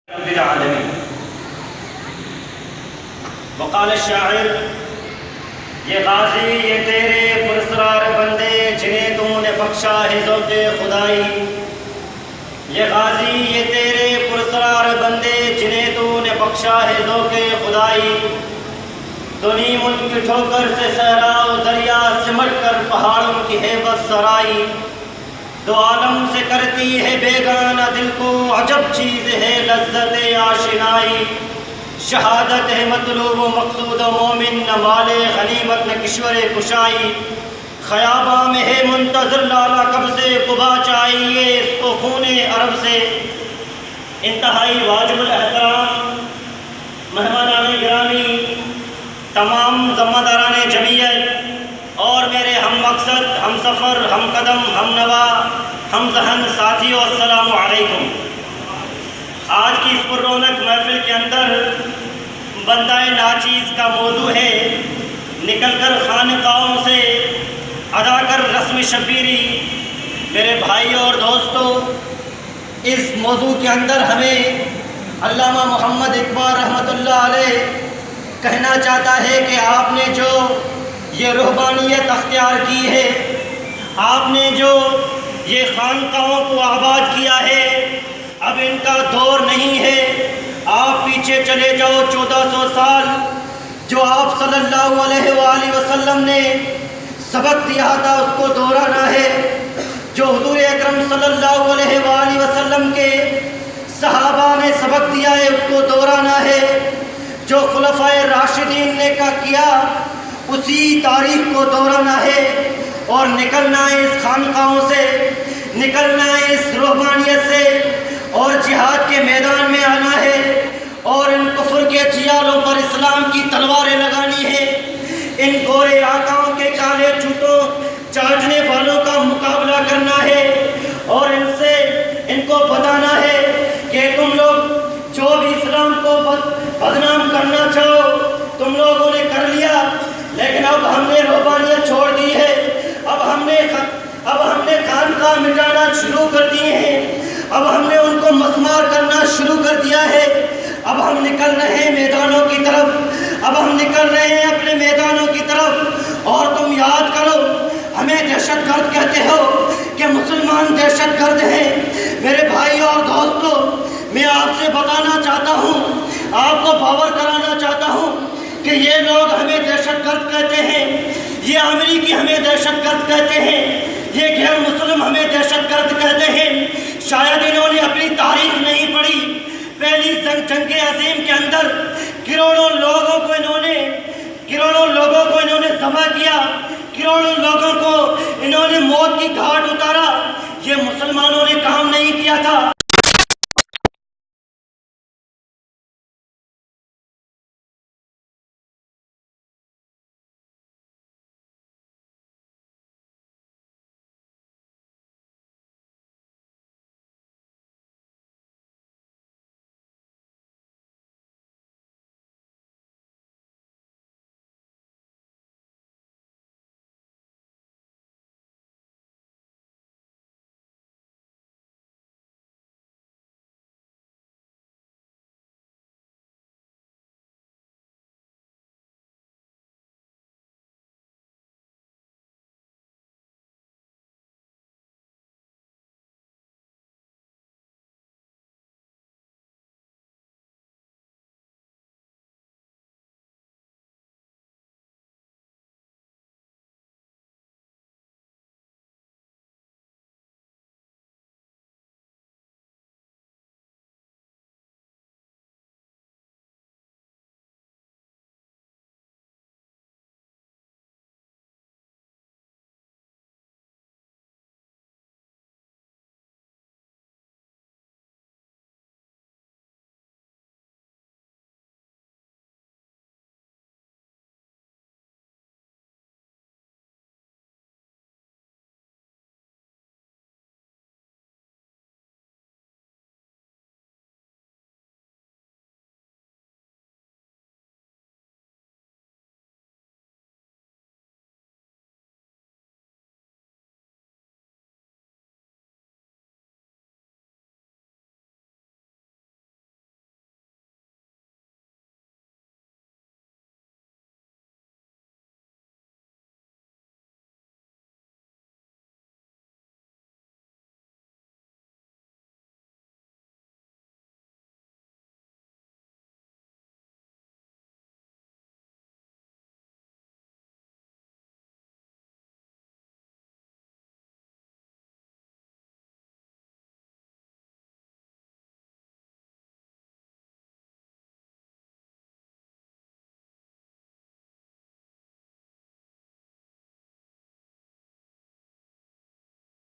رب العالمین۔ وقال الشاعر، یہ غازی یہ تیرے پرسرار بندے جنہیں تو نے بخشا ہے ذوق خدائی۔ یہ غازی یہ تیرے پرسرار بندے جنہیں تو نے بخشا ہے ذوق خدائی۔ تو نیم ان کی ٹھوکر سے صحرا و دریا سمٹ کر پہاڑوں کی ہیبت سرائی۔ دو عالم سے کرتی ہے بیگانہ دل کو عجب چیز ہے لذت آشنائی۔ شہادت ہے مطلوب و مقصود و مومن نہ مال غنیمت نہ کشور کشائی۔ خیاباں میں ہے منتظر لالا کب سے قبا چاہیے اس کو خون عرب سے۔ انتہائی واجب الاحترام مہمانان گرامی، تمام ذمہ داران جمعیت اور میرے ہم مقصد، ہم سفر، ہم قدم، ہم نوا، ہم ذہن ساتھیوں، السلام علیکم۔ آج کی اس پر رونق محفل کے اندر بندہ ناچیز کا موضوع ہے، نکل کر خانقاہوں سے ادا کر رسم شبیری۔ میرے بھائیوں اور دوستوں، اس موضوع کے اندر ہمیں علامہ محمد اقبال رحمۃ اللہ علیہ کہنا چاہتا ہے کہ آپ نے جو یہ رہبانیت اختیار کی ہے، آپ نے جو یہ خانقاہوں کو آباد کیا ہے، اب ان کا دور نہیں ہے۔ آپ پیچھے چلے جاؤ 1400 سال، جو آپ صلی اللہ علیہ وآلہ وسلم نے سبق دیا تھا اس کو دہرانا ہے۔ جو حضور اکرم صلی اللہ علیہ وآلہ وسلم کے صحابہ نے سبق دیا ہے اس کو دہرانا ہے۔ جو خلفائے راشدین نے کیا اسی تاریخ کو دہرانا ہے، اور نکلنا ہے اس خانقاہوں سے، نکلنا ہے اس روحانیت سے، اور جہاد کے میدان میں آنا ہے، اور ان کفر کے چیالوں پر اسلام کی تلواریں لگانی ہے۔ ان گورے آقاؤں کے کالے جوتوں چاٹنے والوں کا مقابلہ کرنا ہے، اور ان کو بتانا ہے کہ تم لوگ جو بھی اسلام کو بدنام کرنا چاہو تم لوگوں نے کر لیا، لیکن اب ہم نے روحانیت چھوڑ دی ہے۔ اب ہم نے خانقاہ مٹانا شروع کر دیے ہیں، اب ہم نے ان کو مسمار کرنا شروع کر دیا ہے۔ اب ہم نکل رہے ہیں میدانوں کی طرف، اب ہم نکل رہے ہیں اپنے میدانوں کی طرف۔ اور تم یاد کرو، ہمیں دہشت گرد کہتے ہو کہ مسلمان دہشت گرد ہیں۔ میرے بھائیوں اور دوستوں، میں آپ سے بتانا چاہتا ہوں، آپ کو باور کرانا چاہتا ہوں کہ یہ لوگ ہمیں دہشت گرد کہتے ہیں، یہ امریکی ہمیں دہشت گرد کہتے ہیں، یہ غیر مسلم ہمیں دہشت گرد کہتے ہیں۔ شاید انہوں نے اپنی تاریخ نہیں پڑھی۔ پہلی جنگ عظیم کے اندر کروڑوں لوگوں کو انہوں نے ذبح کیا، کروڑوں لوگوں کو انہوں نے موت کی گھاٹ اتارا۔ یہ مسلمانوں نے کام نہیں کیا تھا۔